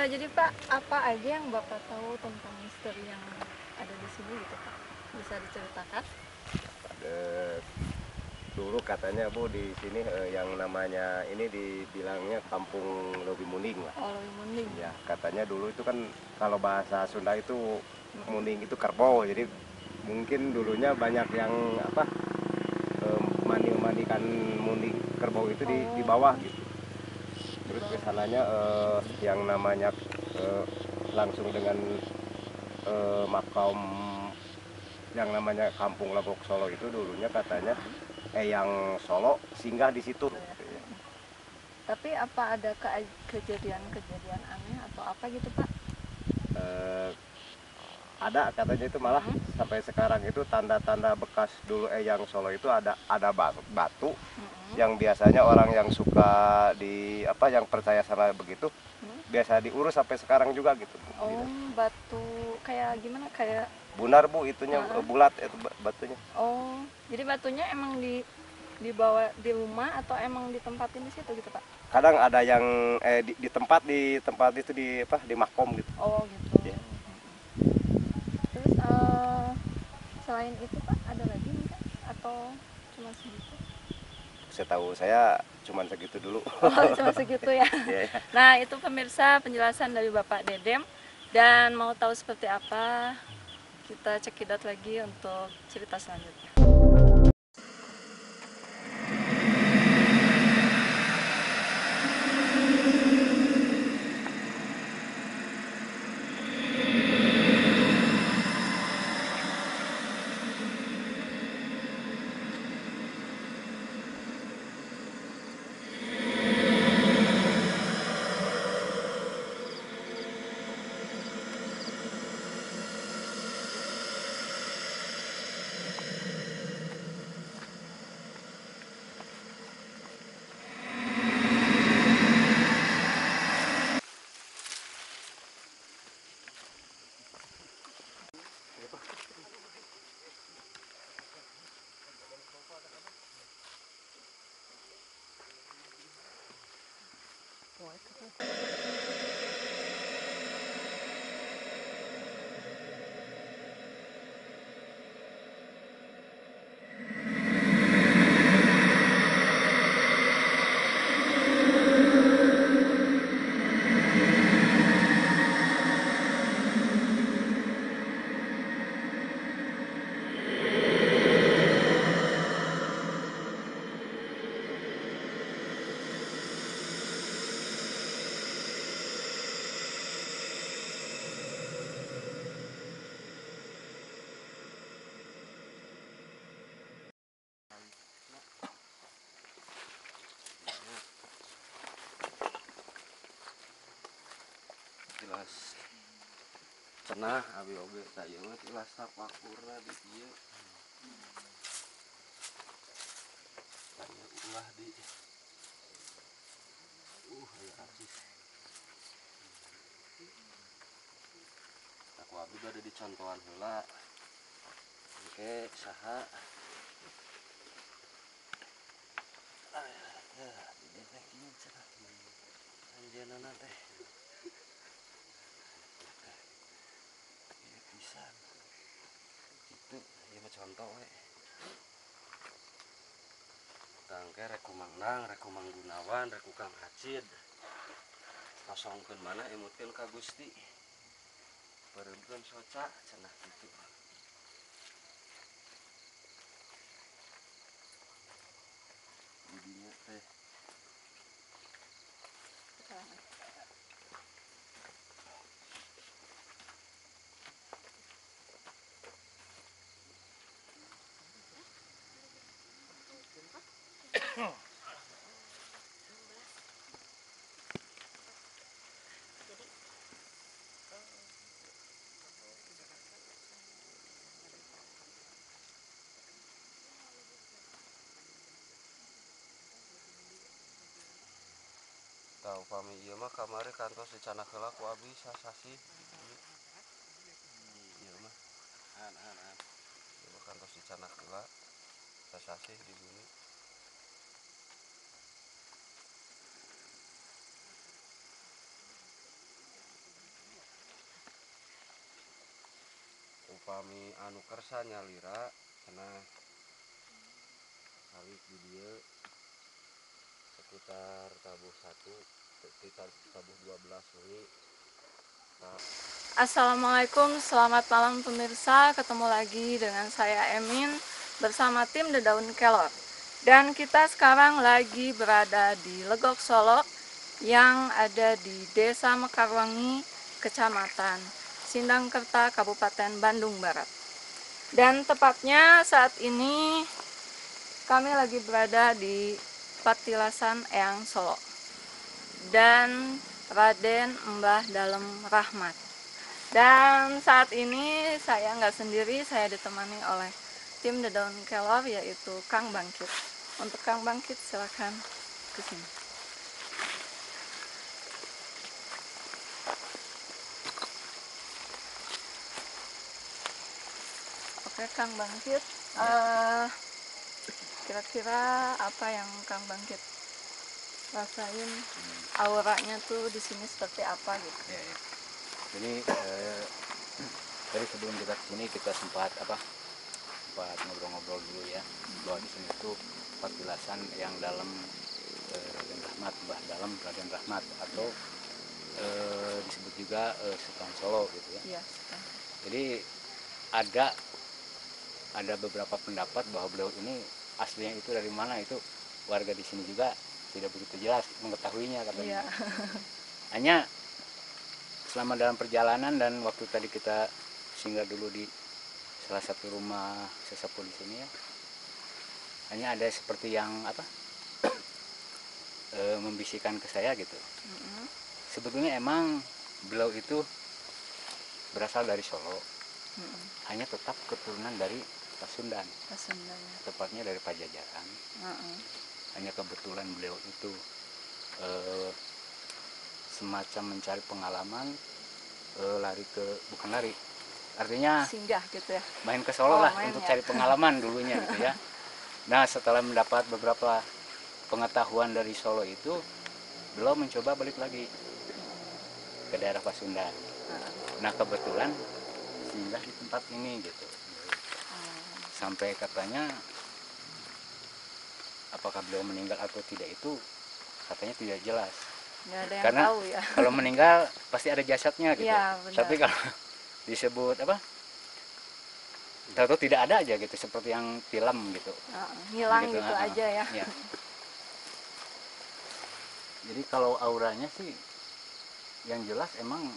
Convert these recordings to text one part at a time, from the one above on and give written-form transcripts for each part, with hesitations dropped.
Jadi Pak, apa aja yang Bapak tahu tentang misteri yang ada di sini gitu Pak? Bisa diceritakan? Eh, Dulu katanya Bu di sini yang namanya ini dibilangnya Kampung Lobi Muning lah. Oh, lebih mending. Ya, katanya dulu itu kan kalau bahasa Sunda itu muning itu kerbau. Jadi mungkin dulunya banyak yang apa mandi-mandikan muning kerbau itu di bawah gitu. Terus kesananya yang namanya langsung dengan makam yang namanya Kampung Legok Solo itu dulunya katanya yang Solo singgah di situ. Gitu ya. Tapi apa ada kejadian-kejadian aneh atau apa gitu Pak? Eh, ada katanya itu malah sampai sekarang itu tanda-tanda bekas dulu yang Solo itu ada batu yang biasanya orang yang suka di apa yang percaya sama begitu biasa diurus sampai sekarang juga gitu. Oh, Gitu. batu kayak gimana? Kayak Bunar Bu itunya bulat itu batunya. oh, jadi batunya emang dibawa di rumah atau emang ditempatin di situ gitu Pak? Kadang ada yang di tempat itu di apa di makom gitu. Oh gitu. Ya. Terus selain itu Pak ada lagi mungkin atau cuma segitu? Setahu saya cuman segitu dulu. Oh cuma segitu ya. Ya, ya. Nah itu pemirsa penjelasan dari Bapak Dedem, dan mau tahu seperti apa kita cekidot lagi untuk cerita selanjutnya. Jelas cenah abi oge tayeu mah jelas sapakurna di ieu tanya ulah di aya artis aku abi bade dicontohan heula oke saha di teh kieu cenah anjeunna teh ieu pisan kitu ieu mah contoh we tangke rek Mang Nang, rek Mang Gunawan, rek Kang Acid kosongkeun mana emutkeun ka Gusti pereumkeun soca cenah kitu didinya teh tahu pami ieu mah kamari kantos dicanak heula ku abi sasasi ieu mah ieu mah kantos dicanak heula sasasi di bumi upami anu kersa nyalira karena kali di dia sekitar tabuh 1 sekitar tabuh 12 wengi. Assalamualaikum, selamat malam pemirsa. Ketemu lagi dengan saya Emin bersama tim The Daun Kelor. Dan kita sekarang lagi berada di Legok Solok yang ada di Desa Mekarwangi, Kecamatan Sindangkerta, Kabupaten Bandung Barat. Dan tepatnya saat ini kami lagi berada di Patilasan Eyang Solo dan Raden Mbah Dalem Rahmat. Dan saat ini saya nggak sendiri, saya ditemani oleh tim The Daun Kelor, yaitu Kang Bangkit. Untuk Kang Bangkit silakan ke sini. Oke Kang Bangkit, kira-kira apa yang Kang Bangkit rasain, auranya tuh di sini seperti apa gitu? Ya, ya. Jadi tadi sebelum kita kesini kita sempat ngobrol-ngobrol dulu ya, bahwa di sini tuh Patilasan yang dalam Raden Rahmat, Mbah Dalem Raden Rahmat, atau disebut juga Sultan Solo gitu ya. Iya. Jadi ada beberapa pendapat bahwa beliau ini aslinya itu dari mana, itu warga di sini juga tidak begitu jelas mengetahuinya katanya. Iya. Hanya selama dalam perjalanan dan waktu tadi kita singgah dulu di salah satu rumah sesepuh di sini ya, hanya ada seperti yang membisikkan ke saya gitu. Sebetulnya emang beliau itu berasal dari Solo, hanya tetap keturunan dari Pasundan, tepatnya dari Pajajaran. Hanya kebetulan beliau itu semacam mencari pengalaman, artinya Singgah gitu ya. main ke Solo lah main untuk ya. cari pengalaman dulunya gitu ya. Nah, setelah mendapat beberapa pengetahuan dari Solo itu, beliau mencoba balik lagi ke daerah Pasundan. Nah, kebetulan singgah di tempat ini gitu. Sampai katanya apakah beliau meninggal atau tidak itu katanya tidak jelas. Nggak ada yang Karena tahu ya. kalau meninggal pasti ada jasadnya gitu. Iya, benar. Tapi kalau disebut tahu tidak ada aja gitu, seperti yang film gitu. Hilang gitu aja ya. Ya. Jadi kalau auranya sih yang jelas emang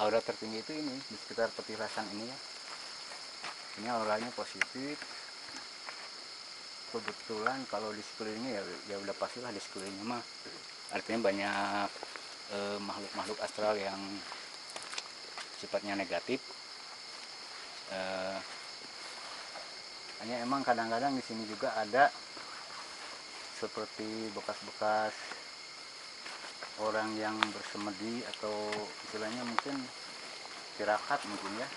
aura tertinggi itu ini di sekitar Patilasan ini ya. Ini auranya positif. Kebetulan kalau di sekelilingnya ya udah pastilah di sekelilingnya mah artinya banyak makhluk-makhluk astral yang sifatnya negatif. Hanya emang kadang-kadang di sini juga ada seperti bekas-bekas orang yang bersemedi atau istilahnya mungkin tirakat mungkin ya.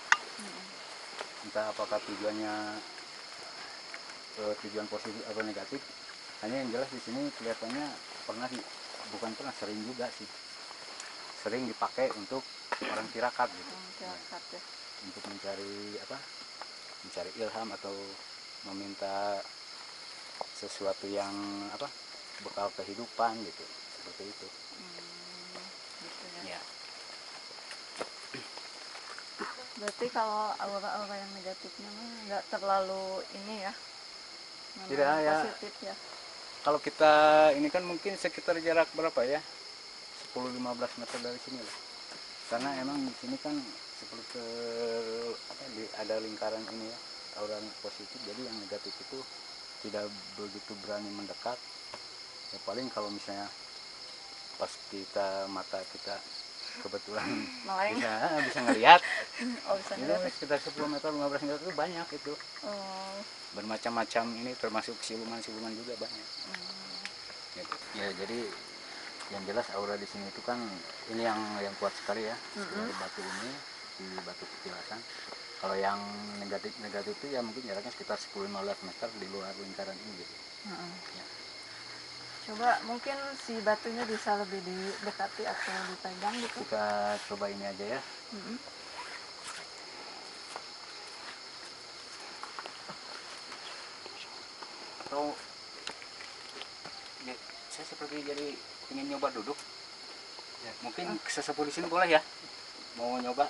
Entah apakah tujuannya tujuan positif atau negatif. Hanya yang jelas di sini kelihatannya sering juga sih, sering dipakai untuk orang tirakat gitu. Tirakat ya. Untuk mencari ilham atau meminta sesuatu yang bekal kehidupan gitu, seperti itu. Gitu ya. Ya. Berarti kalau aura-aura yang negatifnya mah nggak terlalu ini ya. Tidak ya. Positif ya. Kalau kita ini kan mungkin sekitar jarak berapa ya? 10-15 meter dari sini lah. Karena emang di sini kan seperti ada lingkaran ini ya, aura positif. Jadi yang negatif itu tidak begitu berani mendekat. Ya paling kalau misalnya pas mata kita kebetulan bisa ngelihat. Bisa Itu ngeliat. sekitar 10 meter 15 meter itu banyak itu. Bermacam-macam ini, termasuk siluman-siluman juga banyak. Gitu. Ya jadi yang jelas aura di sini itu kan ini yang kuat sekali ya, dari batu ini, di batu Patilasan. Kalau yang negatif itu ya mungkin jaraknya sekitar 10-15 meter di luar lingkaran ini gitu. Ya. Coba mungkin si batunya bisa lebih didekati atau dipegang gitu. Kita coba ini aja ya. seperti jadi ingin nyoba duduk. Ya, mungkin sesepuh di sini boleh ya, mau nyoba.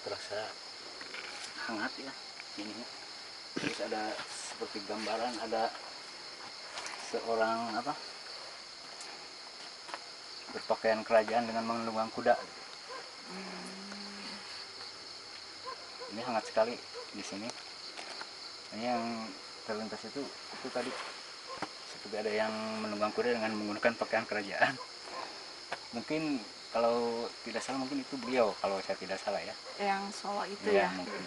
Terasa hangat ya ini. Terus ada seperti gambaran, ada seorang apa berpakaian kerajaan dengan menunggang kuda. Ini hangat sekali di sini. Ini yang terlintas itu tadi seperti ada yang menunggang kuda dengan menggunakan pakaian kerajaan. Mungkin kalau tidak salah mungkin itu beliau, kalau saya tidak salah ya. Yang Solo itu Ya, ya. mungkin.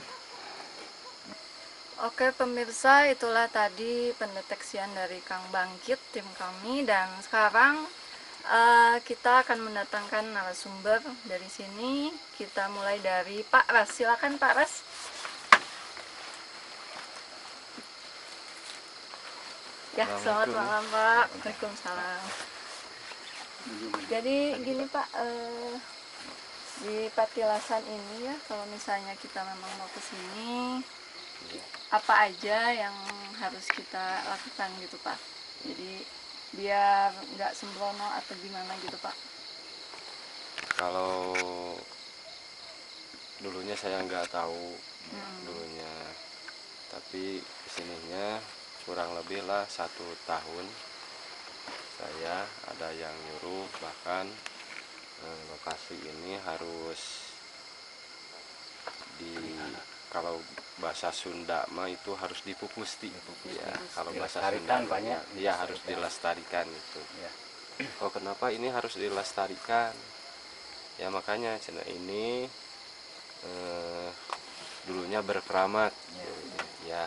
Oke pemirsa, itulah tadi pendeteksian dari Kang Bangkit, tim kami. Dan sekarang kita akan mendatangkan narasumber dari sini. Kita mulai dari Pak Ras. Silakan Pak Ras. Ya, selamat malam Pak. Waalaikumsalam. Jadi gini Pak, di Patilasan ini ya, kalau misalnya kita memang mau ke sini, apa aja yang harus kita lakukan gitu Pak? Jadi biar nggak sembrono atau gimana gitu Pak? Kalau dulunya saya nggak tahu dulunya, tapi kesininya kurang lebih lah 1 tahun saya ada yang nyuruh, bahkan lokasi ini harus kalau bahasa Sunda mah itu harus dipupusti ya, kalau bahasa Sunda banyak dia harus dilestarikan itu ya. Oh, kenapa ini harus dilestarikan ya, makanya cina ini dulunya berkeramat ya.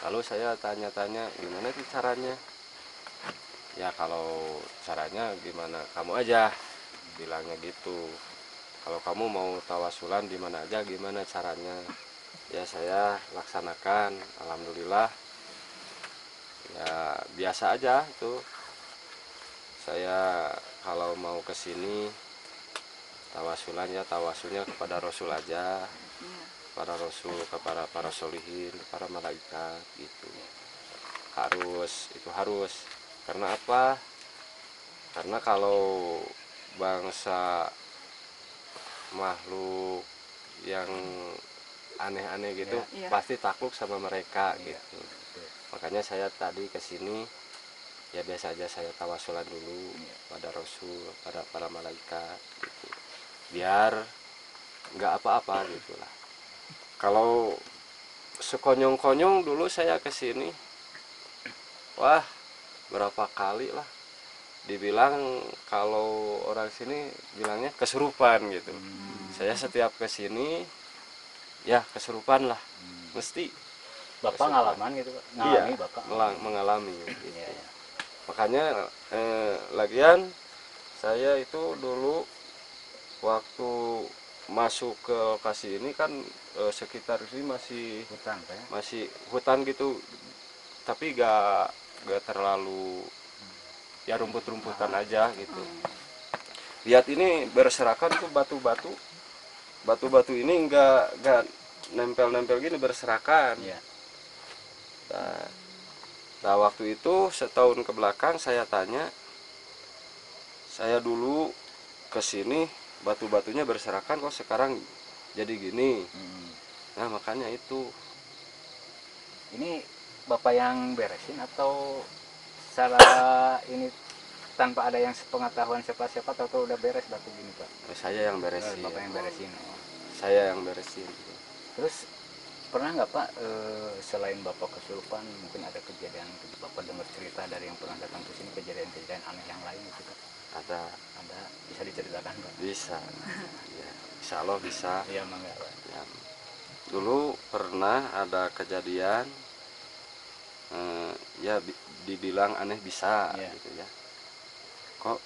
Lalu saya tanya-tanya gimana sih caranya ya, kalau caranya gimana kamu aja bilangnya gitu, kalau kamu mau tawasulan di mana aja gimana caranya ya, saya laksanakan. Alhamdulillah ya, biasa aja itu. Saya kalau mau ke sini tawasulan ya, tawasulnya kepada Rasul aja, para Rasul, kepada para solihin, para malaikat gitu. Harus karena apa? Karena kalau bangsa makhluk yang aneh-aneh gitu pasti takluk sama mereka gitu. Makanya saya tadi kesini ya biasa aja, saya tawasulan dulu pada Rasul, pada para malaikat gitu, biar nggak apa-apa gitulah. Kalau sekonyong-konyong dulu saya kesini, wah berapa kali lah dibilang, kalau orang sini bilangnya kesurupan gitu. Saya setiap kesini ya kesurupan lah, mesti. Bapak ngalaman gitu Pak? Ngalami Iya, Bapak? mengalami gitu. Iya, iya. Makanya lagian saya itu dulu waktu masuk ke lokasi ini kan sekitar sini masih Hutan Pak ya? masih hutan gitu, tapi gak terlalu ya, rumput-rumputan aja gitu. Lihat ini berserakan tuh batu-batu ini nggak nempel-nempel gini, berserakan. Iya. Nah waktu itu setahun ke belakang saya tanya, saya dulu kesini batu-batunya berserakan, kok sekarang jadi gini. Nah makanya itu. Ini Bapak yang beresin atau secara ini tanpa ada yang sepengetahuan siapa-siapa atau udah beres batu gini Pak? Saya yang beresin. Bapak yang beresin. Saya yang beresin. Terus Pernah nggak Pak, selain Bapak kesurupan, mungkin ada kejadian Bapak dengar cerita dari yang pernah datang ke sini, kejadian-kejadian aneh yang lain gitu Pak? Ada. Ada, bisa diceritakan Pak? Bisa. Ya, insya Allah bisa. Iya, mangga Pak. Ya. Dulu pernah ada kejadian, ya dibilang aneh bisa, Iya. gitu ya. Kok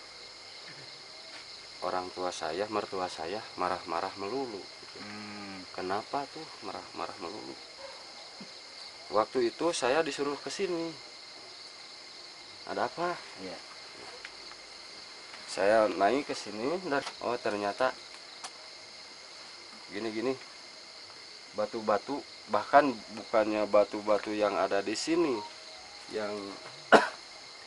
orang tua saya, mertua saya marah-marah melulu. Gitu. Kenapa tuh marah-marah melulu? Waktu itu saya disuruh ke sini. Ada apa? Iya. Saya naik ke sini dan oh ternyata gini-gini. Batu-batu, bahkan bukannya batu-batu yang ada di sini, yang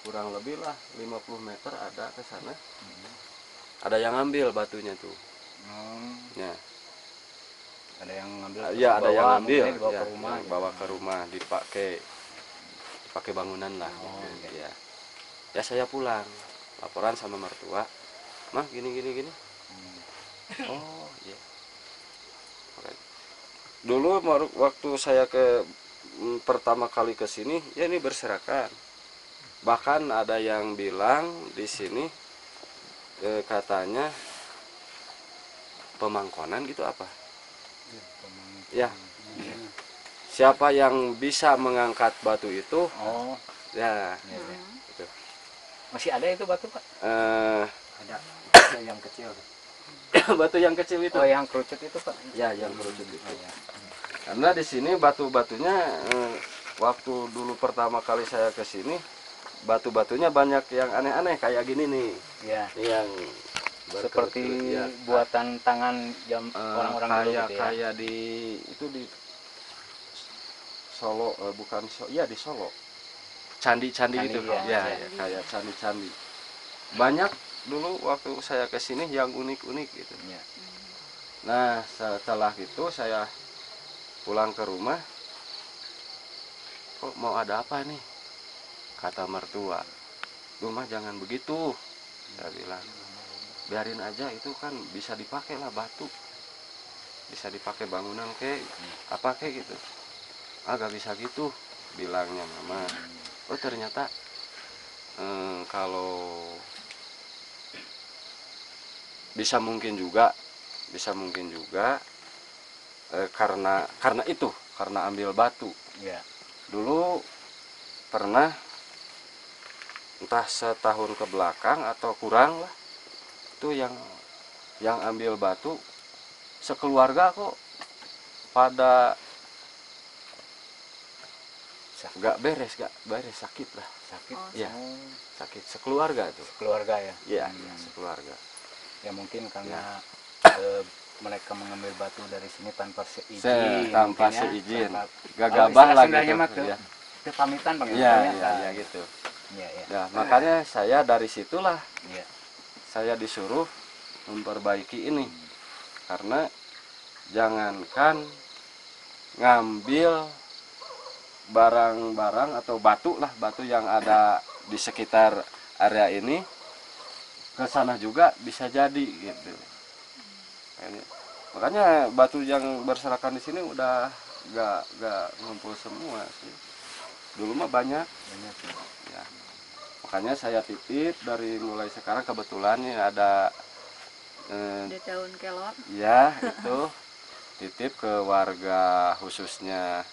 kurang lebih lah 50 meter ada ke sana. Ada yang ngambil batunya tuh. Ya. Ada yang ngambil? Ya, ada yang ngambil. Dibawa Ya, ke rumah. yang bawa ke rumah, dipakai bangunan lah. Gitu. Ya. Ya saya pulang, laporan sama mertua, mah gini. Oh iya. Dulu waktu saya pertama kali ke sini, ya ini berserakan. Bahkan ada yang bilang di sini katanya pemangkonan gitu apa? Ya. Siapa yang bisa mengangkat batu itu? Oh. Ya. Gitu. Masih ada itu batu Pak? Ada yang kecil. Batu yang kecil itu. Oh, yang kerucut itu Pak? Ya, yang kerucut itu. Karena di sini batu-batunya waktu dulu pertama kali saya ke sini, batu-batunya banyak yang aneh-aneh kayak gini nih. Iya. Yang seperti ya, buatan tangan orang-orang dulu gitu ya. Kayak di Solo, bukan ya di Solo. Candi-candi gitu. Ya, kayak candi-candi. Banyak dulu waktu saya ke sini yang unik-unik gitu. Ya. Nah, setelah itu saya pulang ke rumah. Kok mau ada apa nih? Kata mertua. Rumah jangan begitu. Saya bilang. Biarin aja, itu kan bisa dipakai lah batu. Bisa dipakai bangunan apa gitu. Agak bisa gitu bilangnya mama. Oh ternyata kalau bisa mungkin juga karena ambil batu. Ya. Dulu pernah entah setahun ke belakang atau kurang lah, itu yang ambil batu sekeluarga kok pada nggak beres sakit lah. Sakit ya. Sakit sekeluarga tuh. Keluarga ya. Iya, sekeluarga. Ya mungkin karena mereka mengambil batu dari sini tanpa seizin. Tanpa seizin. Gagabah lah gitu. Ya. Itu pamitan Bang. Iya gitu. Ya, makanya saya dari situlah saya disuruh memperbaiki ini. Karena jangankan ngambil barang-barang atau batu yang ada di sekitar area ini, ke sana juga bisa jadi gitu. Makanya batu yang berserakan di sini udah nggak ngumpul semua sih. Dulu mah banyak. Ya. Makanya saya titip dari mulai sekarang, kebetulan ya ada daun kelor. Ya, itu titip ke warga khususnya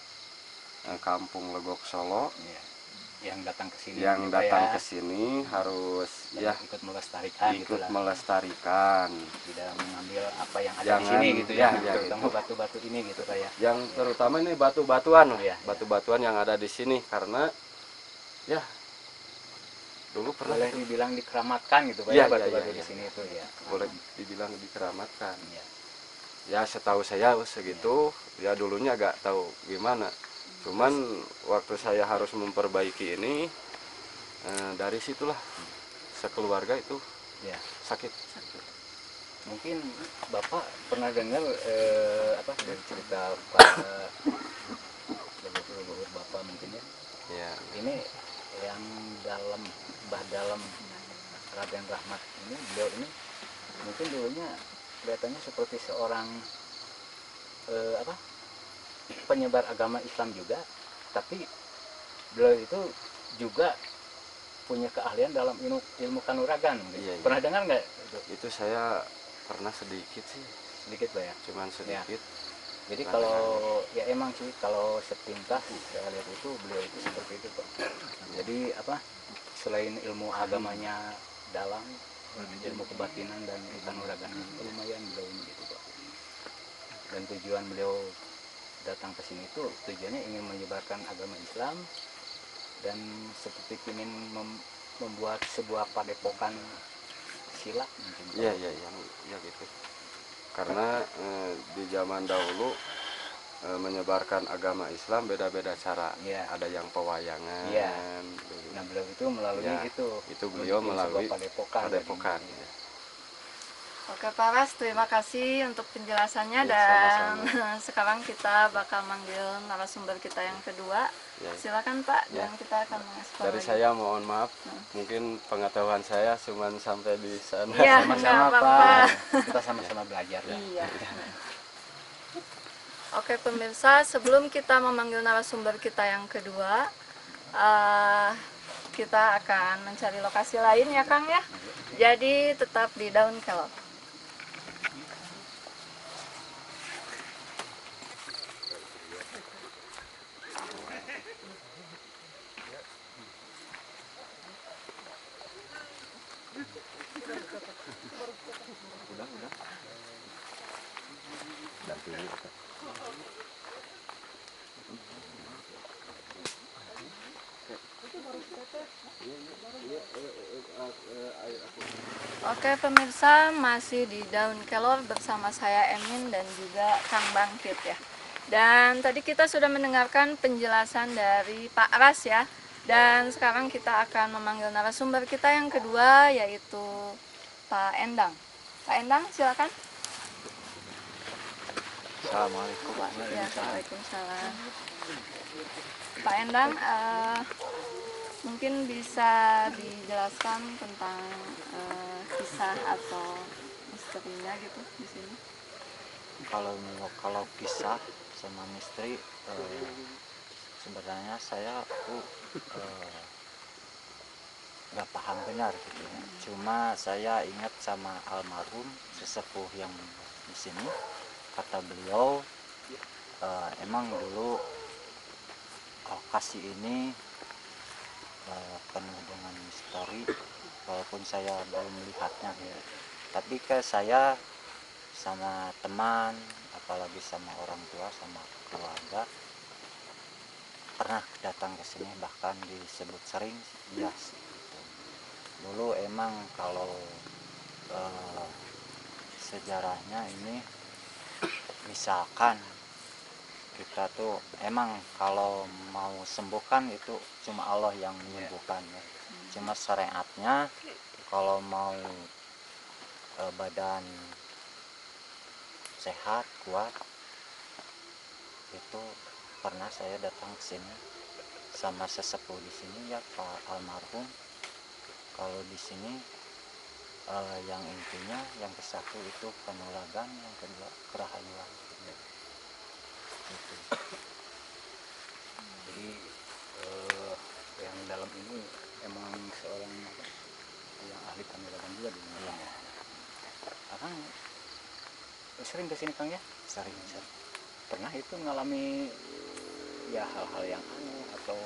Kampung Legok Solo. Yang datang ke sini. Ke sini harus ikut melestarikan. Tidak mengambil apa yang ada di sini gitu ya. Terutama batu-batu ini gitu Pak ya. Yang terutama ini batu-batuan. Batu-batuan yang ada di sini karena ya dulu pernah boleh dibilang dikeramatkan gitu Pak ya, batu-batu di sini itu ya. Boleh dibilang dikeramatkan. Ya setahu saya segitu, ya dulunya agak tahu gimana. Cuman waktu saya harus memperbaiki ini, dari situlah sekeluarga itu sakit. Mungkin Bapak pernah dengar dari cerita para leluhur Bapak mungkin ya. Ini yang Mbah Dalem Raden Rahmat ini, beliau ini mungkin dulunya kelihatannya seperti seorang penyebar agama Islam juga, tapi beliau itu juga punya keahlian dalam ilmu kanuragan. Iya, iya. Pernah dengar nggak? Itu saya pernah sedikit sih, Sedikit Pak ya. cuman sedikit. Jadi kalau ya emang sih kalau sepintas saya lihat itu beliau itu seperti itu Pak. Jadi apa? Selain ilmu agamanya dalam, ilmu kebatinan dan kanuragan lumayan beliau ini gitu Pak. Dan tujuan beliau datang ke sini itu tujuannya ingin menyebarkan agama Islam dan seperti ingin membuat sebuah padepokan silat mungkin. Iya gitu. Karena di zaman dahulu menyebarkan agama Islam beda-beda cara. Ya. Ada yang pewayangan. Ya. Nah beliau itu melalui Ya, itu beliau melalui padepokan. Ya. Oke Pak Ras, terima kasih untuk penjelasannya Ya, dan sama-sama. sekarang kita bakal manggil narasumber kita yang kedua. Ya. Silakan Pak, Ya. dan kita akan mengeksplor Dari lagi. saya mohon maaf, mungkin pengetahuan saya cuma sampai di sana. Iya, Sama-sama nggak Pak. apa-apa. Kita sama-sama belajar ya. Iya. Oke pemirsa, sebelum kita memanggil narasumber kita yang kedua, kita akan mencari lokasi lain ya Kang ya. Jadi tetap di Daun Kelor. Oke pemirsa, masih di Daun Kelor bersama saya Emin dan juga Kang Bangkit ya. Dan tadi kita sudah mendengarkan penjelasan dari Pak Ras ya. Dan sekarang kita akan memanggil narasumber kita yang kedua, yaitu Pak Endang. Pak Endang silakan. Assalamualaikum. Ya, Waalaikumsalam. Pak Endang, mungkin bisa dijelaskan tentang kisah atau misterinya gitu di sini. Kalau kisah sama misteri, sebenarnya saya tuh nggak paham benar gitu ya. Cuma saya ingat sama almarhum sesepuh yang di sini, kata beliau emang dulu lokasi ini penuh dengan misteri, walaupun saya belum melihatnya ya. Tapi saya sama teman, apalagi sama orang tua, sama keluarga pernah datang ke sini, bahkan disebut sering bias gitu. Dulu emang kalau sejarahnya ini, misalkan kita tuh emang kalau mau sembuhkan itu cuma Allah yang menyembuhkan ya. Cuma syariatnya kalau mau badan sehat kuat itu pernah saya datang ke sini sama sesepuh di sini ya, Pak almarhum. Kalau di sini yang intinya yang ke satu itu kanuragan, yang kedua kerahayuan gitu. Jadi yang dalam ini emang seorang yang ahli kanuragan juga di sini. Ya. Akang sering kesini Kang ya? Sering. Pernah itu mengalami ya hal-hal yang aneh atau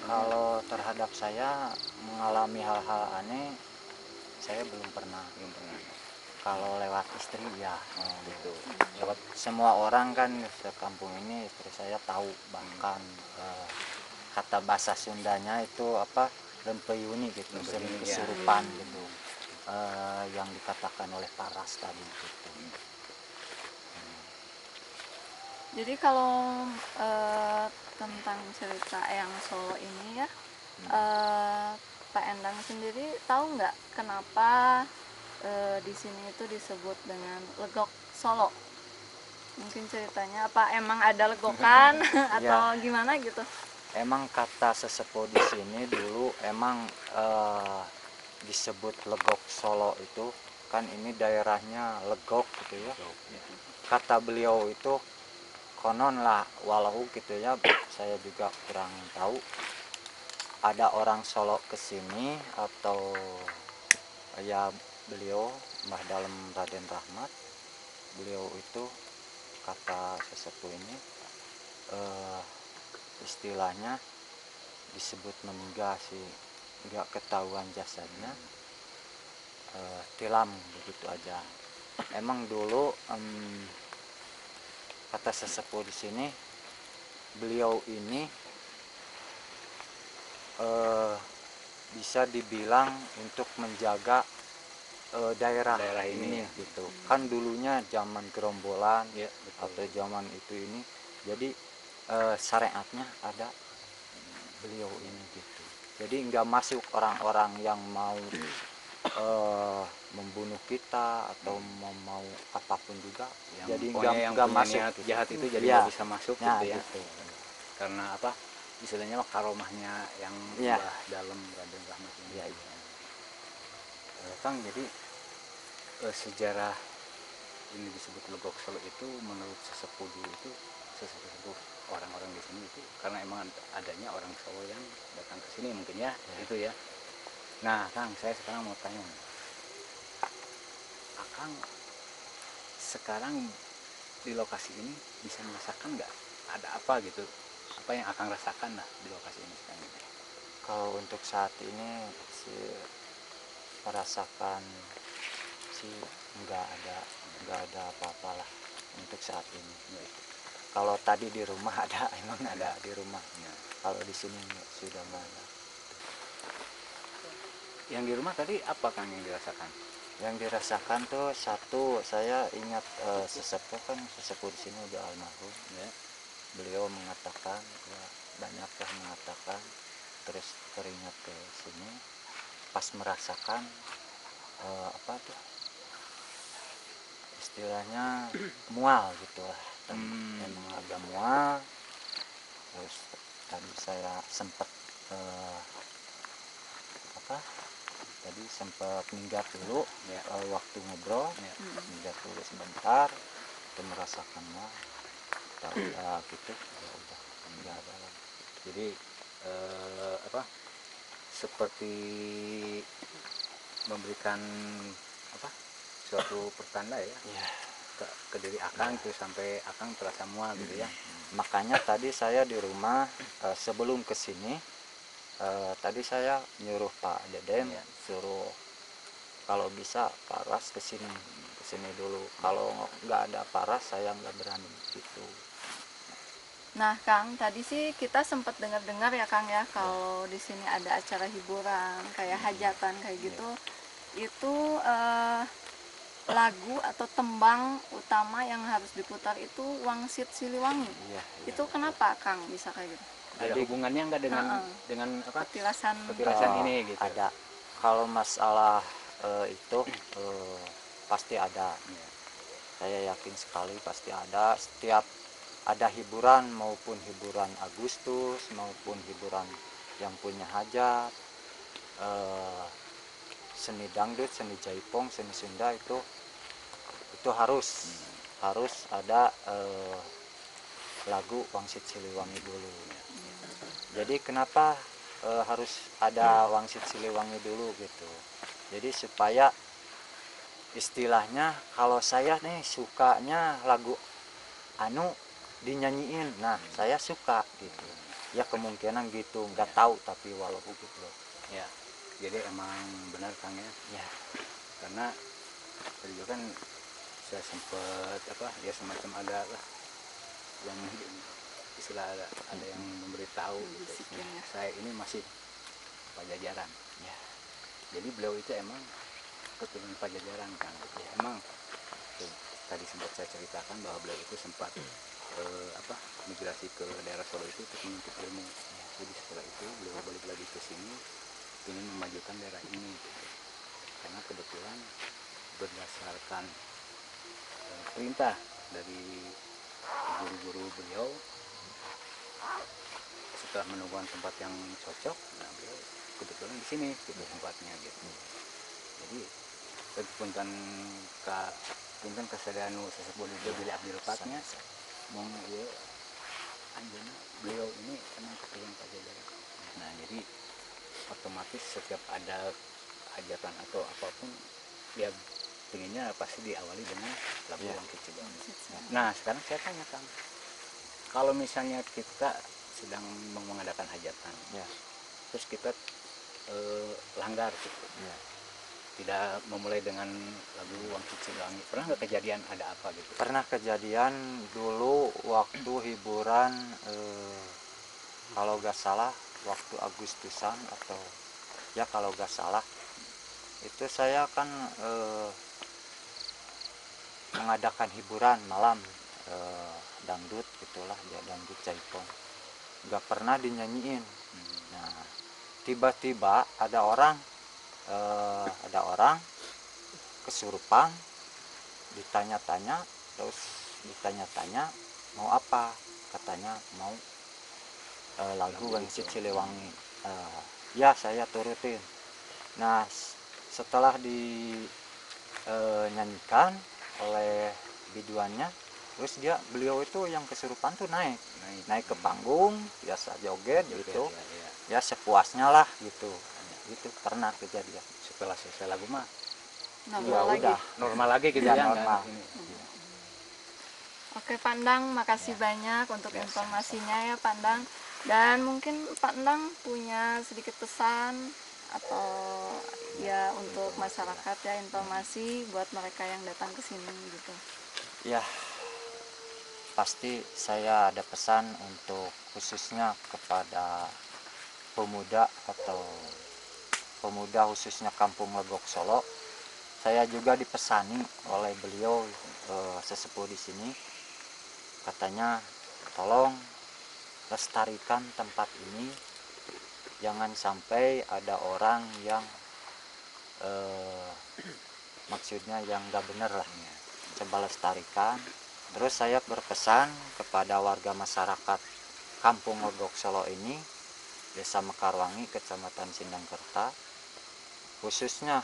Kalau terhadap saya mengalami hal-hal aneh, saya belum pernah. Kalau lewat istri ya gitu. Lewat semua orang kan sekampung ini, istri saya tahu, bahkan kata bahasa Sundanya itu apa, lempeyuni gitu, sering kesurupan gitu, yang dikatakan oleh Pak Ras tadi gitu. Jadi kalau tentang cerita yang Solo ini ya, Pak Endang sendiri tahu nggak kenapa di sini itu disebut dengan legok Solo? Mungkin ceritanya apa emang ada legokan atau gimana gitu? Emang kata sesepuh di sini dulu emang disebut legok Solo itu kan ini daerahnya legok gitu ya. Kata beliau itu konon lah, walau gitu ya, saya juga kurang tahu, ada orang Solo kesini atau ya beliau Mbah Dalem Raden Rahmat, beliau itu kata sesepuh ini istilahnya disebut meninggal sih, nggak ketahuan jasadnya, tilam begitu aja. Emang dulu kata sesepuh di sini, beliau ini bisa dibilang untuk menjaga daerah ini gitu. Kan dulunya zaman gerombolan ya, atau zaman itu ini, jadi syariatnya ada beliau ini gitu. Jadi nggak masuk orang-orang yang mau membunuh kita atau mau apapun juga, yang jadi nggak masuk niat gitu. jahat itu, jadi Ya, nggak bisa masuk nah, gitu ya gitu. Karena apa, istilahnya mah karomahnya yang Ya. Mbah Dalem Raden Rahmat ini. Ya, ya. Kang, jadi sejarah ini disebut Legok Solo itu menurut sesepuh dulu itu, sesepuh orang-orang di sini itu karena emang adanya orang Solo yang datang ke sini mungkin ya, itu ya. Nah Kang, saya sekarang mau tanya, Akang sekarang di lokasi ini bisa merasakan nggak ada apa gitu, apa yang Akang rasakan lah di lokasi ini sekarang ini? Kalau untuk saat ini sih merasakan sih nggak ada apa-apa lah untuk saat ini. Kalau tadi di rumah ada, emang ada di rumah. Kalau di sini sudah nggak ada. Yang di rumah tadi apa Kang yang dirasakan? Yang dirasakan tuh satu, saya ingat sesepuh di sini udah almarhum ya. Beliau mengatakan ya, banyaklah mengatakan, terus teringat ke sini pas merasakan apa tuh istilahnya mual gitu lah. Memang agak mual. Terus tadi saya sempat sempat minggat dulu ya, waktu ngobrol ya, minggat dulu sebentar, itu merasakan mual. Gitu ya udah nggak ada lagi. Jadi apa, seperti memberikan apa, suatu pertanda ya, ke diri Akang itu sampai Akang terasa mual gitu ya. Makanya tadi saya di rumah sebelum kesini tadi saya nyuruh Pak Dedem suruh kalau bisa paras kesini dulu. Kalau nggak ada paras saya nggak berani gitu. Nah Kang, tadi sih kita sempat dengar-dengar ya Kang ya, kalau di sini ada acara hiburan kayak hajatan kayak gitu, itu lagu atau tembang utama yang harus diputar itu Wangsit Siliwangi. Itu kenapa Kang bisa kayak gitu? Ada hubungannya nggak dengan apa, petilasan ini gitu? Ada. Kalau masalah itu pasti ada. Saya yakin sekali pasti ada. Setiap ada hiburan, maupun hiburan Agustus maupun hiburan yang punya hajat, seni dangdut, seni jaipong, seni Sunda itu harus ada lagu Wangsit Siliwangi dulu. Jadi kenapa harus ada Wangsit Siliwangi dulu gitu? Jadi supaya istilahnya kalau saya nih sukanya lagu anu dinyanyiin, nah saya suka gitu ya, kemungkinan gitu, nggak tahu tapi walaupun gitu ya. Jadi emang benar Kang ya, karena tadi juga kan saya sempat apa ya, semacam ada lah yang istilah ada yang memberitahu gitu, saya ini masih Pajajaran ya. Jadi beliau itu emang keturunan Pajajaran Kang gitu. Emang tadi sempat saya ceritakan bahwa beliau itu sempat migrasi ke daerah Solo itu untuk menuntut ilmu. Jadi setelah itu beliau balik lagi ke sini ingin memajukan daerah ini gitu. Karena kebetulan berdasarkan perintah dari guru-guru beliau, setelah menemukan tempat yang cocok, nah beliau kebetulan di sini gitu tempatnya gitu. Jadi punten kesadaran sesepuh itu bila abdil patnya mau ya anjana beliau ini emang kepengen Pajajaran. Nah jadi otomatis setiap ada hajatan atau apapun dia pengennya pasti diawali dengan lagu Wang Kicilung. Nah sekarang saya tanya Kang, kalau misalnya kita sedang mengadakan hajatan, terus kita langgar gitu, tidak memulai dengan lagu Wang Kicilung, pernah nggak kejadian ada apa gitu? Pernah kejadian dulu waktu hiburan, kalau gak salah waktu Agustusan atau ya kalau gak salah itu saya kan mengadakan hiburan malam, dangdut gitulah ya, dangdut jaipong, nggak pernah dinyanyiin. Nah tiba-tiba ada orang kesurupan, ditanya-tanya, terus ditanya-tanya mau apa, katanya mau lagu Wangsit Siliwangi. Ya saya turutin. Nah setelah dinyanyikan oleh biduannya, terus beliau itu yang kesurupan tuh naik ke panggung, biasa joget gitu ya sepuasnya lah gitu. Itu pernah kejadian. Setelah selesai lagu mah ya udah normal lagi gitu ya, ya, normal. Oke Pandang, makasih banyak untuk informasinya ya Pandang. Dan mungkin Pandang punya sedikit pesan atau ya untuk masyarakat ya, informasi buat mereka yang datang ke sini gitu. Ya pasti saya ada pesan untuk khususnya kepada pemuda atau pemuda khususnya Kampung Legok Solo. Saya juga dipesani oleh beliau sesepuh di sini, katanya tolong lestarikan tempat ini, jangan sampai ada orang yang maksudnya yang nggak bener lah, coba lestarikan. Terus saya berpesan kepada warga masyarakat Kampung Legok Solo ini, Desa Mekarwangi, Kecamatan Sindangkerta, khususnya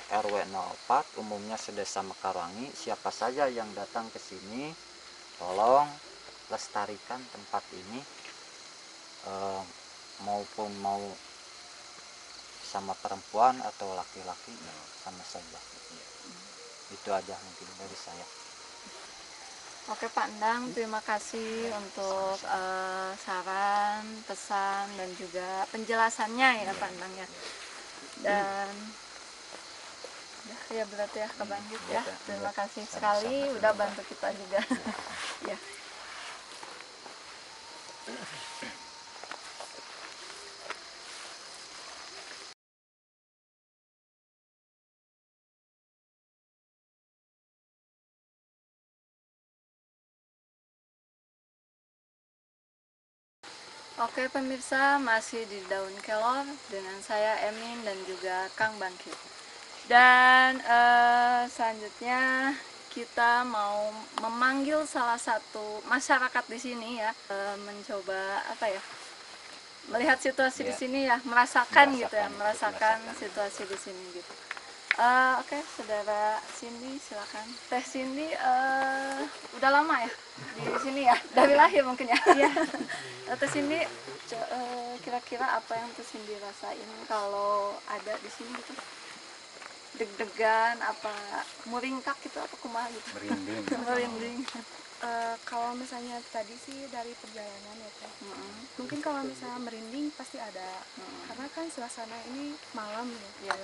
RW 04, umumnya sedesa Mekarwangi, siapa saja yang datang ke sini tolong lestarikan tempat ini, maupun mau sama perempuan atau laki-laki sama saja. Itu aja mungkin dari saya. Oke Pak Endang, terima kasih untuk saran, pesan, dan juga penjelasannya ya Pak Endang ya. Dan ya berarti ya kebanjut ya. Terima kasih sekali udah bantu kita juga. Ya. Oke pemirsa, masih di Daun Kelor dengan saya Emin dan juga Kang Bangkit. Dan selanjutnya kita mau memanggil salah satu masyarakat di sini ya, mencoba apa ya, melihat situasi di sini ya, merasakan gitu ya, merasakan situasi di sini gitu. Oke, saudara Cindy silakan. Teh Cindy udah lama ya di sini ya, dari lahir mungkin ya. Iya. Teh Cindy, kira-kira apa yang Teh Cindy rasain kalau ada di sini gitu? Deg-degan, apa muringkak gitu, apa kumaha gitu? Merinding. Merinding. Kalau misalnya tadi sih dari perjalanan ya Teh, mungkin kalau misalnya merinding pasti ada, karena kan suasana ini malam ya,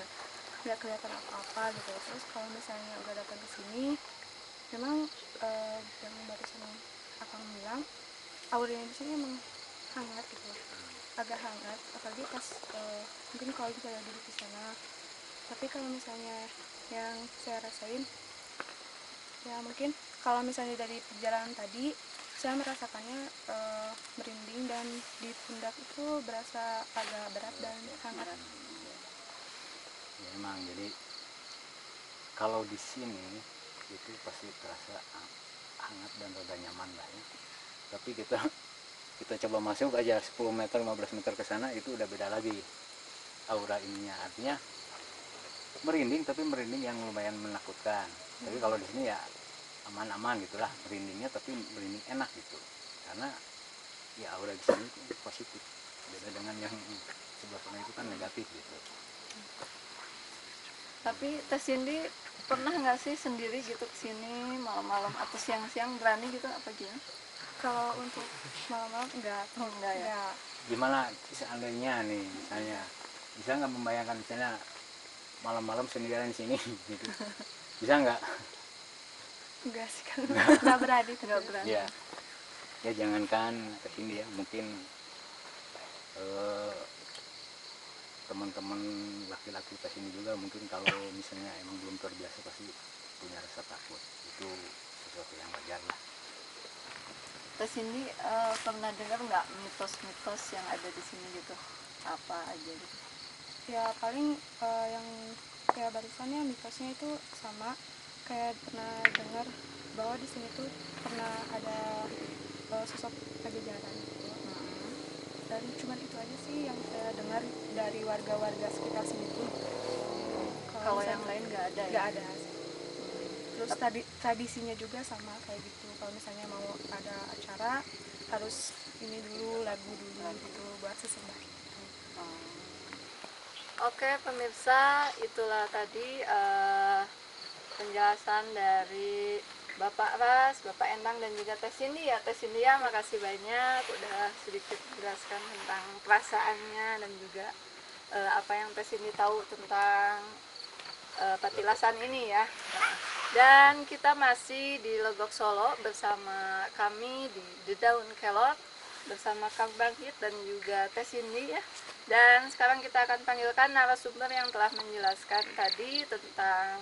nggak kelihatan apa-apa gitu. Terus kalau misalnya udah datang ke sini, memang yang barusan Akang bilang, auranya di sini emang hangat gitu, agak hangat, apalagi pas mungkin kalau misalnya duduk di sana. Tapi kalau misalnya yang saya rasain, ya mungkin kalau misalnya dari perjalanan tadi saya merasakannya merinding dan di pundak itu berasa agak berat dan hangat. Ya, emang jadi kalau di sini itu pasti terasa hangat dan rada nyaman lah ya. Tapi kita coba masuk aja 10 meter 15 meter ke sana itu udah beda lagi aura ininya, artinya merinding, tapi merinding yang lumayan menakutkan. Tapi kalau di sini ya aman-aman gitulah merindingnya, tapi merinding enak gitu karena ya aura di sini itu positif, beda dengan yang sebelah sana itu kan negatif gitu. Tapi Teh Cindy pernah nggak sih sendiri gitu kesini malam-malam atau siang-siang, berani gitu apa gimana? Kalau untuk malam-malam enggak Enggak ya? enggak. Gimana seandainya nih misalnya bisa nggak membayangkan misalnya malam-malam sendirian di sini gitu, bisa nggak? Enggak sih kan enggak berani. Nggak berani. Ya, ya jangankan ke sini ya, mungkin teman-teman laki-laki ke sini juga mungkin kalau misalnya emang belum terbiasa pasti punya rasa takut. Itu sesuatu yang wajar lah. Teh Cindy pernah dengar nggak mitos-mitos yang ada di sini gitu? Apa aja gitu? Ya paling yang kayak barusannya mitosnya itu sama kayak pernah dengar bahwa di sini tuh pernah ada sosok pajajaran gitu. Dan cuman itu aja sih yang saya dengar dari warga-warga sekitar sini tuh. Kalau yang lain nggak ada ya? Nggak ada. Terus tradisinya juga sama kayak gitu. Kalau misalnya mau ada acara harus ini dulu, lagu dulu gitu buat sesembah gitu. Oke pemirsa, itulah tadi penjelasan dari Bapak Ras, Bapak Endang dan juga Teh Cindy ya. Teh Cindy ya, makasih banyak udah sedikit menjelaskan tentang perasaannya dan juga apa yang Teh Cindy tahu tentang petilasan ini ya. Dan kita masih di Legok Solo bersama kami di The Daun Kelor bersama Kang Bangkit dan juga Teh Cindy ya. Dan sekarang kita akan panggilkan narasumber yang telah menjelaskan tadi tentang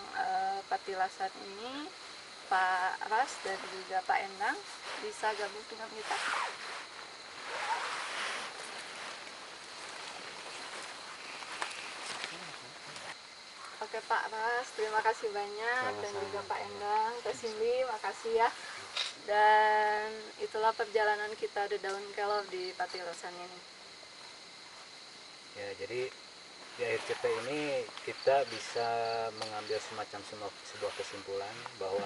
petilasan ini, Pak Ras dan juga Pak Endang. Bisa gabung dengan kita. Oke Pak Ras, terima kasih banyak. Dan juga Pak Endang, Teh Cindy, makasih ya. Dan itulah perjalanan kita The Daun Kelor di petilasan ini. Ya, jadi di akhir cerita ini kita bisa mengambil semacam sebuah kesimpulan bahwa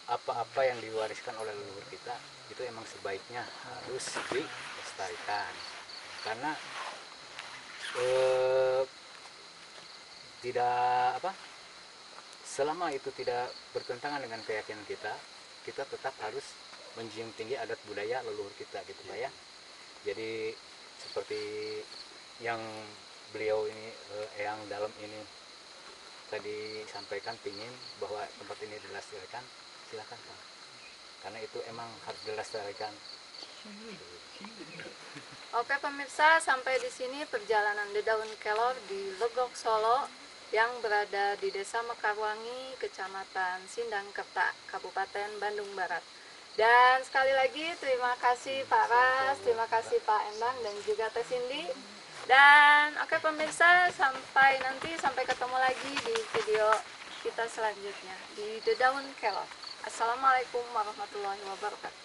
apa-apa yang diwariskan oleh leluhur kita itu emang sebaiknya harus dilestarikan, karena tidak selama itu tidak bertentangan dengan keyakinan kita, kita tetap harus menjunjung tinggi adat budaya leluhur kita gitu Pak ya. Jadi seperti yang beliau ini yang dalam ini tadi sampaikan, pingin bahwa tempat ini dilestarikan, silakan Pak, karena itu emang harus dilestarikan. Oke pemirsa, sampai di sini perjalanan The Daun Kelor di Legok Solo yang berada di Desa Mekarwangi, Kecamatan Sindangkerta, Kabupaten Bandung Barat. Dan sekali lagi terima kasih Pak Ras, terima kasih Pak Endang dan juga Teh Cindy. Dan oke pemirsa, sampai ketemu lagi di video kita selanjutnya di The Daun Kelor. Assalamualaikum warahmatullahi wabarakatuh.